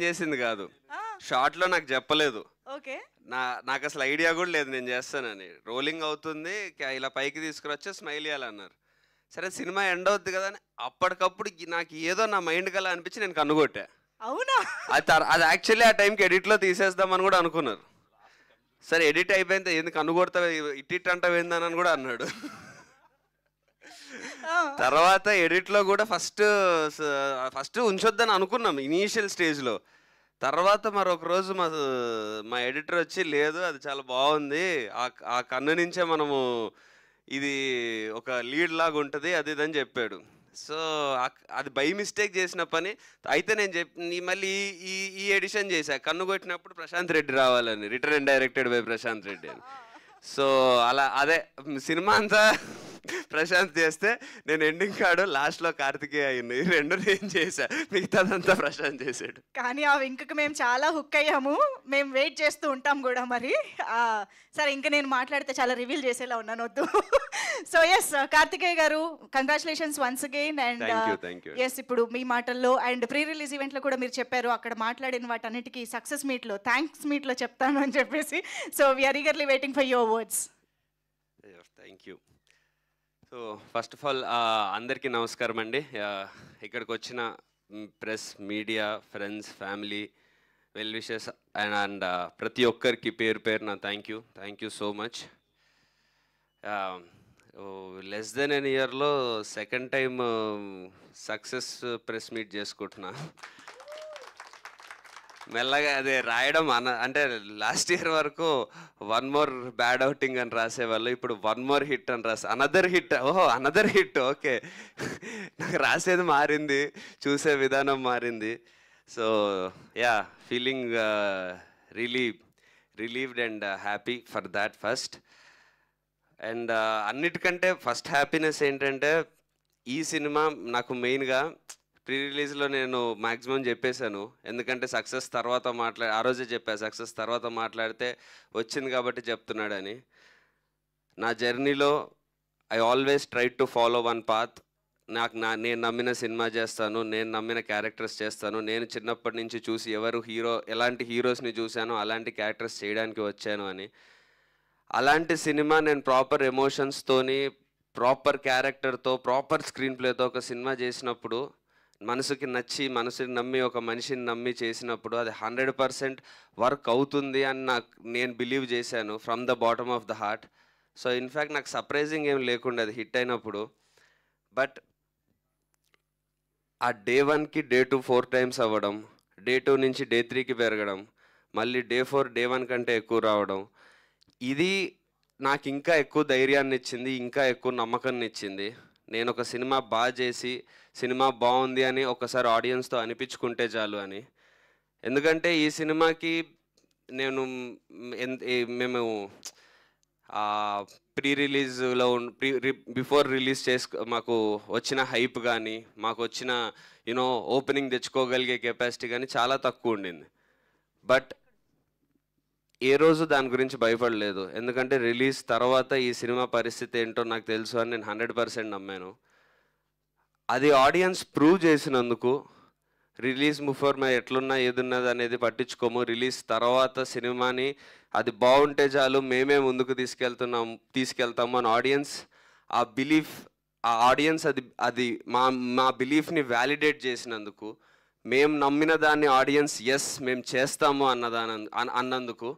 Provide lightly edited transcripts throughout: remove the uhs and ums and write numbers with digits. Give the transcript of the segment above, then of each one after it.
చేసింది కాదు. ఆ! షార్ట్‌లో నాకు చెప్పలేదు. ఓకే. నాకసలు ఐడియా కూడా లేదు నేను చేస్తానని. రోలింగ్ అవుతుంది. ఇలా పైకి తీసుకొనొచ్చి స్మైల్ ఇయ్యాలన్నారు. సరే సినిమా ఎండ్ అవుద్ది కదా అని అప్పటికప్పుడు నాకు ఏదో నా మైండ్‌కి అలా అనిపించి నేను కన్నుకొట్టా. అవునా? అది యాక్చువల్లీ ఆ టైంకి ఎడిట్‌లో తీసేద్దామని కూడా అనుకున్నారు. సరే ఎడిట్ అయిపోయింది ఎందుకు కన్నుకొడతావు ఇట్ అంటావేందని కూడా అన్నాడు. ఆ! తర్వాత ఎడిట్లో కూడా ఫస్ట్ ఉంచొద్దని అనుకున్నాం ఇనీషియల్ స్టేజ్లో. తర్వాత మరొక రోజు మా ఎడిటర్ వచ్చి లేదు అది చాలా బాగుంది, ఆ కన్ను నుంచే మనము ఇది ఒక లీడ్ లాగా ఉంటుంది అది ఇది అని చెప్పాడు. సో అది బై మిస్టేక్ చేసిన పని. అయితే నేను మళ్ళీ ఈ ఈ ఎడిషన్ చేశా కన్ను కొట్టినప్పుడు ప్రశాంత్ రెడ్డి రావాలని, return and directed by Prashant Reddy అని. సో అలా అదే సినిమా అంతా ప్రశాంత్ చేస్తే నేను ఎండింగ్ కాడు లాస్ట్లో కార్తికేయ అయింది. రెండు నేను చేశా, మిగతాదంతా ప్రశాంత్ చేశాడు. కానీ ఆ వింక్‌కి మేము చాలా హుక్ అయ్యాము. మేము వెయిట్ చేస్తూ ఉంటాం గూడా మరి. సరే ఇంక నేను మాట్లాడితే చాలా రివీల్ చేసేలా ఉన్నాను వద్దు. సో యెస్ కార్తికేయ గారు congratulations once again and thank you. Yes ఇప్పుడు మీ మాటల్లో అండ్ ప్రీ రిలీజ్ ఈవెంట్లో కూడా మీరు చెప్పారు అక్కడ మాట్లాడిన వాటన్నిటికీ సక్సెస్ మీట్లో థ్యాంక్స్ మీట్లో చెప్తాను అని చెప్పేసి. So we are eagerly waiting for your words. Thank you. So first of all అందరికీ నమస్కారం అండి. ఇక్కడికి వచ్చిన press, media, friends, family, well wishes and ప్రతి ఒక్కరికి పేరు పేరున thank you so much. Less than an ఇయర్లో second time success press meet చేసుకుంటున్నా. మెల్లగా అదే రాయడం అంటే లాస్ట్ ఇయర్ వరకు వన్ మోర్ బ్యాడ్ అవుటింగ్ అని రాసేవాళ్ళు, ఇప్పుడు వన్ మోర్ హిట్ అని another hit. Another hit. Okay, నాకు రాసేది మారింది, చూసే విధానం మారింది. So yeah, feeling relieved and happy for that first. And అన్నిటికంటే ఫస్ట్ హ్యాపీనెస్ ఏంటంటే ఈ సినిమా నాకు మెయిన్గా ప్రీ రిలీజ్లో నేను మ్యాక్సిమం చెప్పేశాను. ఎందుకంటే సక్సెస్ తర్వాత ఆ రోజే చెప్పా సక్సెస్ తర్వాత మాట్లాడితే వచ్చింది కాబట్టి చెప్తున్నాడని. నా జర్నీలో I always try to follow one path. నేను నమ్మిన సినిమా చేస్తాను, నేను నమ్మిన క్యారెక్టర్స్ చేస్తాను. నేను చిన్నప్పటి నుంచి చూసి ఎలాంటి హీరోస్ని చూశానో అలాంటి క్యారెక్టర్స్ చేయడానికి వచ్చాను అని. అలాంటి సినిమా నేను ప్రాపర్ ఎమోషన్స్తోని, ప్రాపర్ క్యారెక్టర్తో, ప్రాపర్ స్క్రీన్ ప్లేతో ఒక సినిమా చేసినప్పుడు, మనసుకి మనసుని నమ్మి ఒక మనిషిని నమ్మి చేసినప్పుడు అది 100% వర్క్ అవుతుంది అని నేను బిలీవ్ చేశాను from the bottom of the heart. So in fact నాకు సర్ప్రైజింగ్ ఏం లేకుండా అది హిట్ అయినప్పుడు. బట్ ఆ డే 1కి డే 2 4 టైమ్స్ అవ్వడం, డే 2 నుంచి డే 3కి పెరగడం, మళ్ళీ డే 4 డే 1 కంటే ఎక్కువ రావడం, ఇది నాకు ఇంకా ఎక్కువ ధైర్యాన్ని ఇచ్చింది, ఇంకా ఎక్కువ నమ్మకాన్ని ఇచ్చింది. నేను ఒక సినిమా బాగా చేసి సినిమా బాగుంది అని ఒకసారి ఆడియన్స్తో అనిపించుకుంటే చాలు అని. ఎందుకంటే ఈ సినిమాకి మేము ప్రీ రిలీజ్లో బిఫోర్ రిలీజ్ మాకు వచ్చిన హైప్ కానీ, మాకు వచ్చిన ఓపెనింగ్ తెచ్చుకోగలిగే కెపాసిటీ కానీ చాలా తక్కువ ఉండింది. బట్ ఏ రోజు దాని గురించి భయపడలేదు. ఎందుకంటే రిలీజ్ తర్వాత ఈ సినిమా పరిస్థితి ఏంటో నాకు తెలుసు అని నేను 100% నమ్మాను. అది ఆడియన్స్ ప్రూవ్ చేసినందుకు రిలీజ్ బిఫోర్ ఎట్లున్నా ఏదున్నది అనేది పట్టించుకోము. రిలీజ్ తర్వాత సినిమాని అది బాగుంటే చాలు, మేమే ముందుకు తీసుకెళ్తాము అని ఆ ఆడియన్స్ అది మా బిలీఫ్ని వ్యాలిడేట్ చేసినందుకు, మేము నమ్మిన దాన్ని ఆడియన్స్ ఎస్ మేము చేస్తాము అన్నందుకు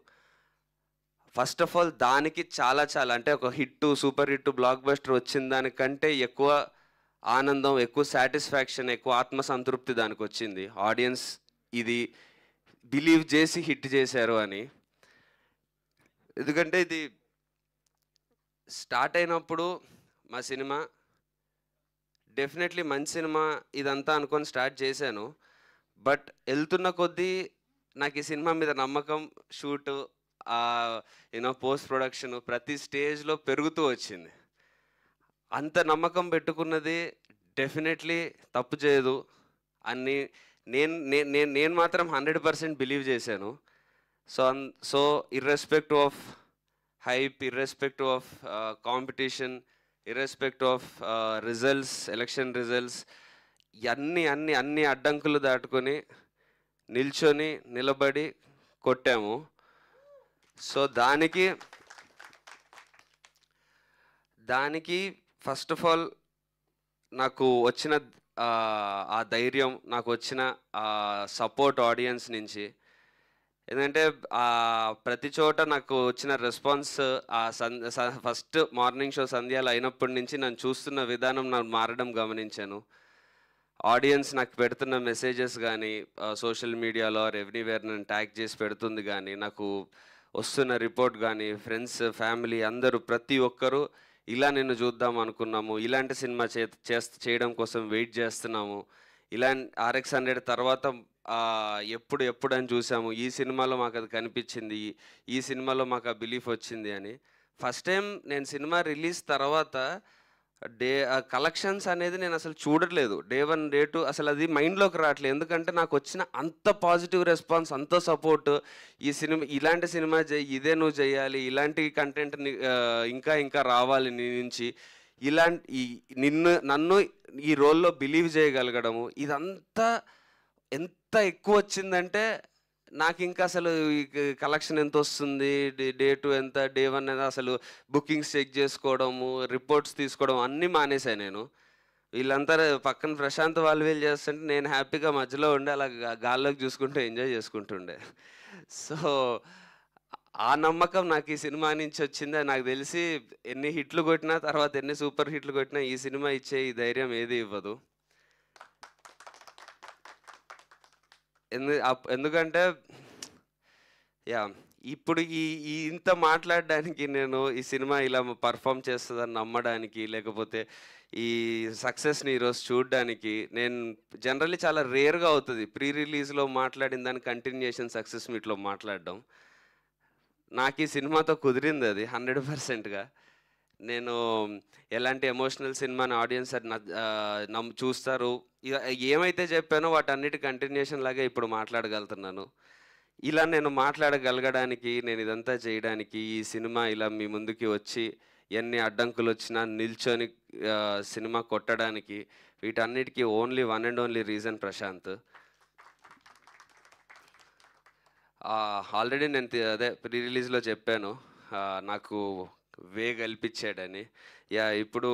ఫస్ట్ ఆఫ్ ఆల్ దానికి చాలా అంటే ఒక సూపర్ హిట్ బ్లాక్ బస్టర్ వచ్చిన దానికంటే ఎక్కువ ఆనందం, ఎక్కువ సాటిస్ఫాక్షన్, ఎక్కువ ఆత్మసంతృప్తి దానికి వచ్చింది. ఆడియన్స్ ఇది బిలీవ్ చేసి హిట్ చేశారు అని. ఎందుకంటే ఇది స్టార్ట్ అయినప్పుడు మా సినిమా డెఫినెట్లీ మంచి సినిమా ఇదంతా అనుకొని స్టార్ట్ చేశాను. బట్ వెళ్తున్న కొద్దీ నాకు ఈ సినిమా మీద నమ్మకం, షూటు, పోస్ట్ ప్రొడక్షన్ ప్రతి స్టేజ్లో పెరుగుతూ వచ్చింది. అంత నమ్మకం పెట్టుకున్నది డెఫినెట్లీ తప్పు చేయదు అని నేను మాత్రం 100% బిలీవ్ చేశాను. So irrespective of hype, irrespective of competition, irrespective of results, election results, అన్ని అడ్డంకులు దాటుకొని నిల్చొని నిలబడి కొట్టాము. సో దానికి ఫస్ట్ ఆఫ్ ఆల్ నాకు వచ్చిన ఆ ధైర్యం, నాకు వచ్చిన సపోర్ట్ ఆడియన్స్ నుంచి. ఎందుకంటే ప్రతి చోట నాకు వచ్చిన రెస్పాన్స్ ఫస్ట్ మార్నింగ్ షో సంధ్యాలు అయినప్పటి నుంచి నన్ను చూస్తున్న విధానం నాకు మారడం గమనించాను. ఆడియన్స్ నాకు పెడుతున్న మెసేజెస్ కానీ సోషల్ మీడియాలో ఎవ్రీవేర్ నన్ను ట్యాగ్ చేసి పెడుతుంది కానీ, నాకు వస్తున్న రిపోర్ట్ కానీ, ఫ్రెండ్స్ ఫ్యామిలీ అందరూ ప్రతి ఒక్కరూ ఇలా నిన్ను చూద్దాం అనుకున్నాము, ఇలాంటి సినిమా చేయడం కోసం వెయిట్ చేస్తున్నాము, RX 100 తర్వాత ఎప్పుడు అని చూసాము, ఈ సినిమాలో మాకు అది కనిపించింది, ఈ సినిమాలో మాకు ఆ బిలీఫ్ వచ్చింది అని. ఫస్ట్ టైం నేను సినిమా రిలీజ్ తర్వాత కలెక్షన్స్ అనేది నేను అసలు చూడట్లేదు. Day 1 Day 2 అసలు అది మైండ్లోకి రావట్లేదు. ఎందుకంటే నాకు వచ్చిన అంత పాజిటివ్ రెస్పాన్స్, అంత సపోర్ట్, ఈ సినిమా ఇలాంటి సినిమా ఇదే నువ్వు చేయాలి, ఇలాంటి కంటెంట్ ఇంకా ఇంకా రావాలి నీ నుంచి, నన్ను ఈ రోల్లో బిలీవ్ చేయగలగడము, ఇదంతా ఎంత ఎక్కువ వచ్చిందంటే నాకు ఇంకా అసలు కలెక్షన్ ఎంత వస్తుంది, Day 2 ఎంత, Day 1 ఎంత, అసలు బుకింగ్స్ చెక్ చేసుకోవడము, రిపోర్ట్స్ తీసుకోవడం అన్నీ మానేశాను నేను. వీళ్ళంతా పక్కన ప్రశాంత్ వాళ్ళు వీళ్ళు చేస్తుంటే నేను హ్యాపీగా మధ్యలో ఉండి అలా గాల్లోకి చూసుకుంటూ ఎంజాయ్ చేసుకుంటుండే. సో ఆ నమ్మకం నాకు ఈ సినిమా నుంచి వచ్చింది. నాకు తెలిసి ఎన్ని హిట్లు కొట్టినా, తర్వాత ఎన్ని సూపర్ హిట్లు కొట్టినా ఈ సినిమా ఇచ్చే ఈ ధైర్యం ఏది ఇవ్వదు. ఎందుకంటే ఇప్పుడు ఇంత మాట్లాడడానికి, నేను ఈ సినిమా ఇలా పర్ఫామ్ చేస్తుందని నమ్మడానికి, లేకపోతే ఈ సక్సెస్ని ఈరోజు చూడడానికి, నేను జనరల్లీ చాలా రేర్గా అవుతుంది ప్రీ రిలీజ్లో మాట్లాడిన దాని కంటిన్యూషన్ సక్సెస్ మీట్లో మాట్లాడడం. నాకు ఈ సినిమాతో కుదిరింది అది 100%గా. నేను ఎలాంటి ఎమోషనల్ సినిమాని ఆడియన్స్ చూస్తారు, ఏమైతే చెప్పానో వాటన్నిటి కంటిన్యూషన్ లాగా ఇప్పుడు మాట్లాడగలుగుతున్నాను. ఇలా నేను మాట్లాడగలగడానికి, నేను ఇదంతా చేయడానికి, ఈ సినిమా ఇలా మీ ముందుకి వచ్చి ఎన్ని అడ్డంకులు వచ్చినా నిల్చొని సినిమా కొట్టడానికి, వీటన్నిటికీ only one and only reason Prashant. Already నేను అదే ప్రీ రిలీజ్లో చెప్పాను, నాకు వే కల్పించాడని. ఇప్పుడు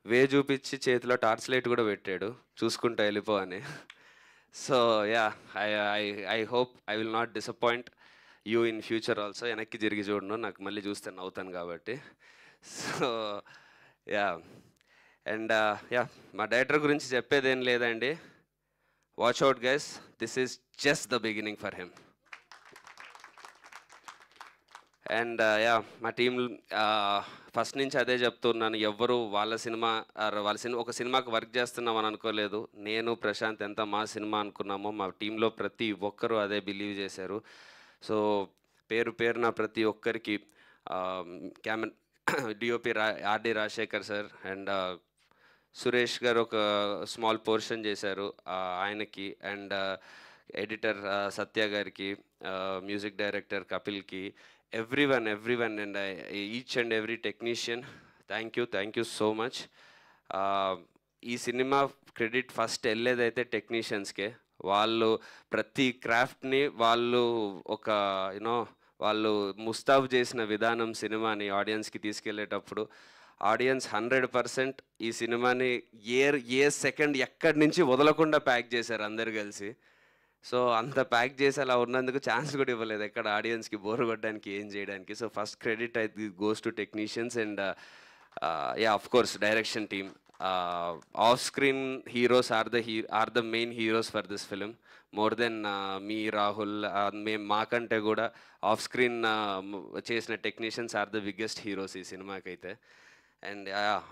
వే చూపించి చేతిలో టార్చ్ లైట్ కూడా పెట్టాడు, చూసుకుంటా వెళ్ళిపో అని. So I hope I will not disappoint you in future also. వెనక్కి తిరిగి చూడను, నాకు మళ్ళీ చూస్తే నవ్వుతాను కాబట్టి. సో అండ్ మా డైరెక్టర్ గురించి చెప్పేదేం లేదండి. Watch out guys, this is just the beginning for him. And మా టీం ఫస్ట్ నుంచి అదే చెప్తున్నాను, ఎవ్వరు వాళ్ళ సినిమా ఒక సినిమాకి వర్క్ చేస్తున్నామని అనుకోలేదు. నేను ప్రశాంత్ ఎంత మా సినిమా అనుకున్నామో మా టీంలో ప్రతి ఒక్కరూ అదే బిలీవ్ చేశారు. సో పేరున ప్రతి ఒక్కరికి DOP RD Rajasekhar sir and Suresh గారు ఒక స్మాల్ పోర్షన్ చేశారు ఆయనకి, అండ్ ఎడిటర్ సత్య గారికి, మ్యూజిక్ డైరెక్టర్ కపిల్కి, everyone and each and every technician, thank you so much. ఈ సినిమా క్రెడిట్ ఫస్ట్ వెళ్ళేదైతే టెక్నీషియన్స్కే. వాళ్ళు ప్రతి క్రాఫ్ట్ని వాళ్ళు ఒక వాళ్ళు ముస్తాబు చేసిన విధానం సినిమాని ఆడియన్స్కి తీసుకెళ్ళేటప్పుడు ఆడియన్స్ 100% ఈ సినిమాని ఏ సెకండ్ ఎక్కడి నుంచి వదలకుండా ప్యాక్ చేశారు అందరు కలిసి. సో అంత ప్యాక్ చేసి అలా ఉన్నందుకు ఛాన్స్ కూడా ఇవ్వలేదు ఎక్కడ ఆడియన్స్కి బోర్ కొట్టడానికి, ఏం చేయడానికి. సో ఫస్ట్ క్రెడిట్ అయితే goes to technicians and of course direction team. Off screen heroes are the main heroes for this film, more than me Rahul. మేము మాకంటే కూడా ఆఫ్ స్క్రీన్ చేసిన technicians are the biggest heroes ఈ సినిమాకైతే. And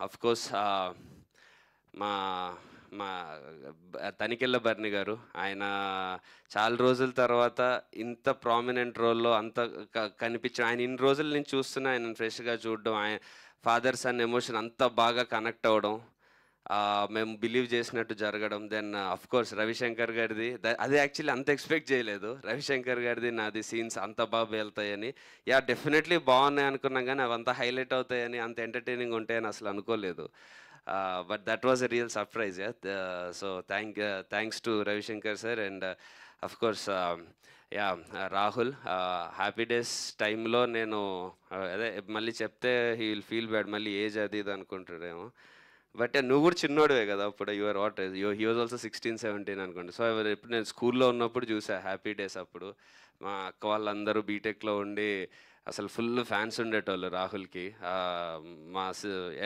of course మా తనికెళ్ళ బర్ని గారు, ఆయన చాలా రోజుల తర్వాత ఇంత ప్రామినెంట్ రోల్లో అంత కనిపించడం, ఆయన ఇన్ని రోజుల నుంచి చూస్తున్నా ఆయన ఫ్రెష్గా చూడడం, ఆయన ఫాదర్ సన్ ఎమోషన్ అంత బాగా కనెక్ట్ అవ్వడం, మేము బిలీవ్ చేసినట్టు జరగడం. దెన్ అఫ్ కోర్స్ రవిశంకర్ గారిది, అది యాక్చువల్లీ అంత ఎక్స్పెక్ట్ చేయలేదు, రవిశంకర్ గారిది నాది సీన్స్ అంత బాగా వెళ్తాయని. డెఫినెట్లీ బాగున్నాయి అనుకున్నాం, కానీ అవంతా హైలైట్ అవుతాయని, అంత ఎంటర్టైనింగ్ ఉంటాయని అసలు అనుకోలేదు. But that was a real surprise. So thanks to Ravi Shankar sir and of course yeah Rahul happy days టైంలో నేను అదే మళ్ళీ చెప్తే హీ విల్ ఫీల్ బ్యాడ్, మళ్ళీ ఏజ్ అది ఇది అనుకుంటాడేమో. బట్ నువ్వు కూడా చిన్నోడివే కదా అప్పుడు, your what he was also 16-17 అనుకోండి. సో ఎప్పుడు నేను స్కూల్లో ఉన్నప్పుడు చూసా హ్యాపీ డేస్. అప్పుడు మా అక్క వాళ్ళందరూ బీటెక్లో ఉండి అసలు ఫుల్ ఫ్యాన్స్ ఉండేటోళ్ళు రాహుల్కి. మా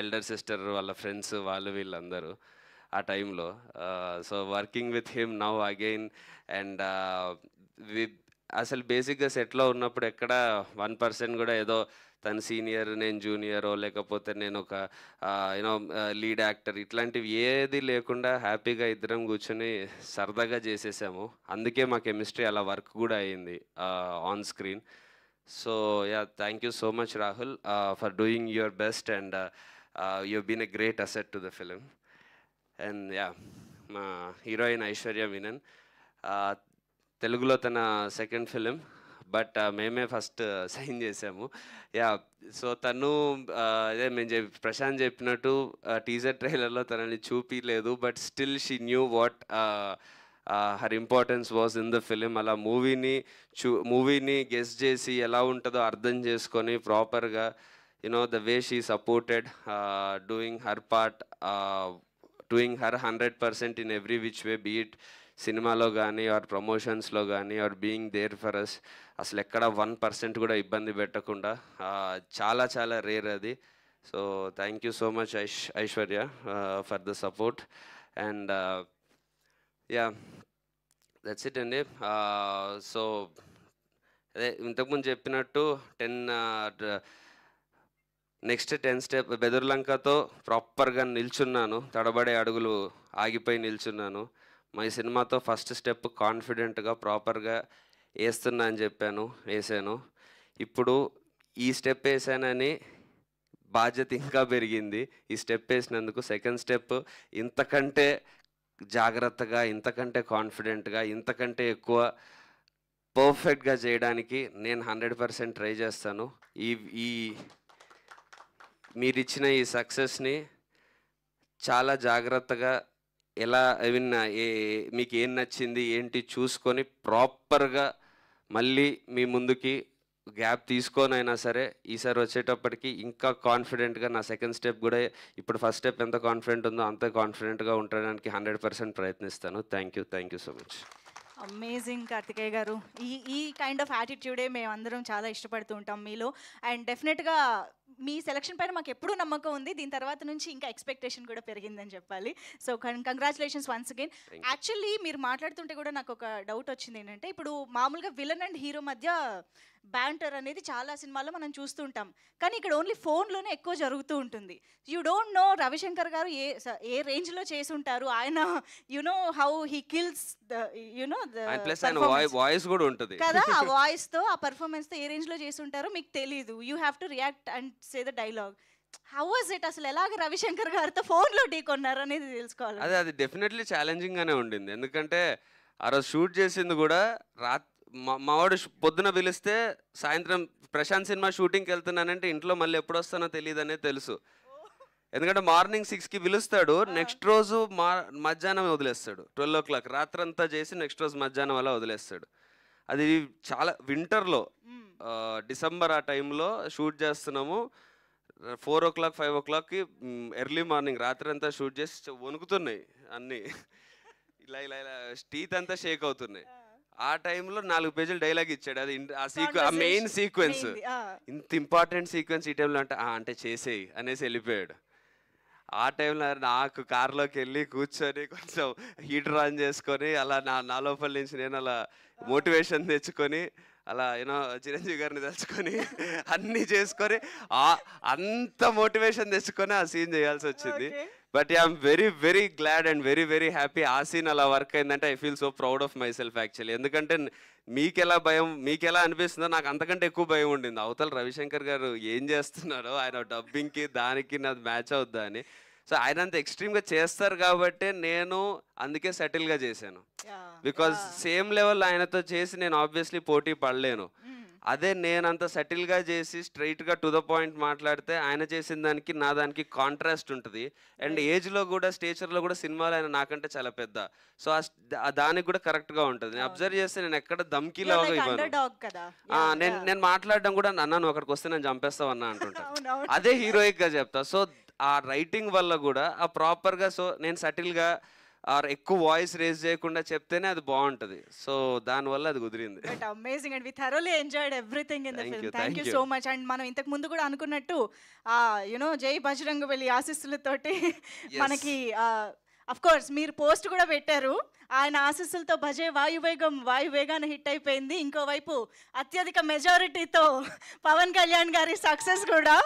ఎల్డర్ సిస్టర్ వాళ్ళ ఫ్రెండ్స్ వాళ్ళు వీళ్ళందరూ ఆ టైంలో. So working with him now again and అసలు బేసిక్గా సెట్లో ఉన్నప్పుడు ఎక్కడ 1% కూడా ఏదో తను సీనియర్ నేను జూనియరో లేకపోతే నేను ఒక యూనో లీడ్ యాక్టర్ ఇట్లాంటివి ఏది లేకుండా హ్యాపీగా ఇద్దరం కూర్చొని సరదాగా చేసేసాము. అందుకే మా కెమిస్ట్రీ అలా వర్క్ కూడా అయ్యింది on screen. So ya thank you so much Rahul for doing your best and you been a great asset to the film. And ya మా హీరోయిన్ ఐశ్వర్య మీనన్, తెలుగులో తన సెకండ్ ఫిలిం, బట్ మేమే ఫస్ట్ సైన్ చేసాము. Ya so తను అదే మేము ప్రశాంత్ చెప్పినట్టు టీజర్ ట్రైలర్లో తనని చూపించలేదు, but still she knew what her importance was in the film. అలా మూవీని గెస్ చేసి ఎలా ఉంటుందో అర్థం చేసుకొని ప్రాపర్గా you know the way she supported doing her part, doing her 100% in every which way, be it సినిమాలో కానీ ఆర్ ప్రమోషన్స్లో కానీ or being there for us. అసలు ఎక్కడ 1% కూడా ఇబ్బంది పెట్టకుండా చాలా చాలా రేర్ అది. So thank you so much Aishwarya for the support. And yeah that's it అండి. సో అదే ఇంతకుముందు చెప్పినట్టు నెక్స్ట్ 10 స్టెప్ బెదుర్లంకతో ప్రాపర్గా నిల్చున్నాను, తడబడే అడుగులు ఆగిపోయి నిల్చున్నాను. మా ఈ సినిమాతో ఫస్ట్ స్టెప్ కాన్ఫిడెంట్గా ప్రాపర్గా వేస్తున్నా అని చెప్పాను, వేసాను. ఇప్పుడు ఈ స్టెప్ వేసానని బాధ్యత ఇంకా పెరిగింది. ఈ స్టెప్ వేసినందుకు సెకండ్ స్టెప్ ఇంతకంటే జాగ్రత్తగా, ఇంతకంటే కాన్ఫిడెంట్గా, ఇంతకంటే ఎక్కువ పర్ఫెక్ట్గా చేయడానికి నేను 100% ట్రై చేస్తాను. ఈ మీరిచ్చిన ఈ సక్సెస్ని చాలా జాగ్రత్తగా ఎలా ఐ మీన్ మీకు ఏం నచ్చింది ఏంటి చూసుకొని ప్రాపర్గా మళ్ళీ మీ ముందుకి గ్యాప్ తీసుకొని అయినా సరే ఈసారి వచ్చేటప్పటికి ఇంకా కాన్ఫిడెంట్గా నా సెకండ్ స్టెప్ కూడా ఇప్పుడు ఫస్ట్ స్టెప్ ఎంత కాన్ఫిడెంట్ ఉందో అంత కాన్ఫిడెంట్గా ఉండడానికి 100% ప్రయత్నిస్తాను. Thank you so much. Amazing Karthikeya గారు. ఈ కైండ్ ఆఫ్ యాటిట్యూడే మేము అందరం చాలా ఇష్టపడుతూ ఉంటాం మీలో. అండ్ డెఫినెట్గా మీ సెలక్షన్ పైన మాకు ఎప్పుడూ నమ్మకం ఉంది. దీని తర్వాత నుంచి ఇంకా ఎక్స్పెక్టేషన్ కూడా పెరిగిందని చెప్పాలి. So congratulations once again. Actually మీరు మాట్లాడుతుంటే కూడా నాకు ఒక డౌట్ వచ్చింది ఏంటంటే, ఇప్పుడు మామూలుగా విలన్ అండ్ హీరో మధ్య బ్యాంటర్ అనేది చాలా సినిమాల్లో మనం చూస్తుంటాం, కానీ ఇక్కడ ఓన్లీ ఫోన్లోనే ఎక్కువ జరుగుతూ ఉంటుంది. యూ డోంట్ నో రవిశంకర్ గారు ఏ రేంజ్లో చేసి ఉంటారు. ఆయన you know how he kills voice కూడా ఉంటుంది కదా, ఆ వాయిస్తో ఆ పర్ఫార్మెన్స్తో ఏ రేంజ్లో చేసి ఉంటారో మీకు తెలీదు. You have to react and say the dialogue. How was it? అసలు ఎలాగ రవిశంకర్ గారితో ఫోన్లో ఢీకొన్నారు అనేది తెలుసుకోవాలి. అది డెఫినెట్లీ ఛాలెంజింగ్గానే ఉండింది. ఎందుకంటే ఆ రోజు షూట్ చేసింది కూడా మావాడు పొద్దున పిలిస్తే సాయంత్రం ప్రశాంత్ సినిమా షూటింగ్కి వెళ్తున్నానంటే ఇంట్లో మళ్ళీ ఎప్పుడు వస్తానో తెలియదు అనేది తెలుసు. ఎందుకంటే మార్నింగ్ 6కి పిలుస్తాడు, నెక్స్ట్ రోజు మధ్యాహ్నం వదిలేస్తాడు. 12 o'clock రాత్రంతా చేసి నెక్స్ట్ రోజు మధ్యాహ్నం అలా వదిలేస్తాడు. అది చాలా వింటర్లో డిసెంబర్ ఆ టైంలో షూట్ చేస్తున్నాము. 4 o'clock 5 o'clockకి ఎర్లీ మార్నింగ్ రాత్రి అంతా షూట్ చేసి వణుకుతున్నాయి అన్నీ, ఇలా ఇలా ఇలా టీత్ అంతా షేక్ అవుతున్నాయి. ఆ టైంలో 4 పేజీలు డైలాగ్ ఇచ్చాడు. అది ఆ మెయిన్ సీక్వెన్స్, ఇంత ఇంపార్టెంట్ సీక్వెన్స్ ఈ టైంలో అంటే చేసేయి అనేసి వెళ్ళిపోయాడు. ఆ టైంలో నాకు కార్లోకి వెళ్ళి కూర్చొని కొంచెం హీటర్ ఆన్ చేసుకొని అలా నా లోపల నుంచి నేను అలా మోటివేషన్ తెచ్చుకొని అలా యూనో చిరంజీవి గారిని తెచ్చుకొని అన్నీ చేసుకొని అంత మోటివేషన్ తెచ్చుకొని ఆ సీన్ చేయాల్సి వచ్చింది. But I'm very glad and very happy. ఆ సీన్ అలా వర్క్ అయిందంటే I feel so proud of my self actually. ఎందుకంటే మీకెలా అనిపిస్తుందో నాకు అంతకంటే ఎక్కువ భయం ఉండింది. అవతల రవిశంకర్ గారు ఏం చేస్తున్నారో, ఆయన డబ్బింగ్కి దానికి నాది మ్యాచ్ అవుద్దా అని. సో ఆయన అంత ఎక్స్ట్రీమ్గా చేస్తారు కాబట్టి నేను అందుకే సెటిల్గా చేశాను. బికాజ్ సేమ్ లెవెల్ ఆయనతో చేసి నేను ఆబ్వియస్లీ పోటీ పడలేను. అదే నేనంత సెటిల్గా చేసి స్ట్రైట్గా టు ద పాయింట్ మాట్లాడితే ఆయన చేసిన దానికి నా దానికి కాంట్రాస్ట్ ఉంటుంది. అండ్ ఏజ్లో కూడా స్టేచర్లో కూడా సినిమాలో ఆయన నాకంటే చాలా పెద్ద. సో దానికి కూడా కరెక్ట్గా ఉంటుంది. నేను అబ్జర్వ్ చేస్తే నేను ఎక్కడ దమ్కి లాగా ఇవ్వను. నేను మాట్లాడడం కూడా అన్న నువ్వు అక్కడికి వస్తే నేను చంపేస్తావు అన్న అంటుంటా. అదే హీరోయిక్గా చెప్తా. సో ఆ రైటింగ్ వల్ల కూడా ఆ ప్రాపర్గా సో నేను సటిల్గా ఆర్ ఎక్కువ వాయిస్ రేజ్ చేయకుండా చెప్తేనే అది బాగుంటుంది. సో దానివల్ల అది కుదిరింది. But amazing and we thoroughly enjoyed everything in the film. Thank you so much. And మనం ఇంతకు ముందు కూడా అనుకున్నట్టు యునో జై బజరంగబలి ఆశీస్సులతోటి మనకి అఫ్ కోర్స్ మీరు పోస్ట్ కూడా పెట్టారు. ఆయన ఆశీస్సులతో భజే వాయువేగాన హిట్ అయిపోయింది. ఇంకోవైపు అత్యధిక మెజారిటీతో పవన్ కళ్యాణ్ గారి సక్సెస్ కూడా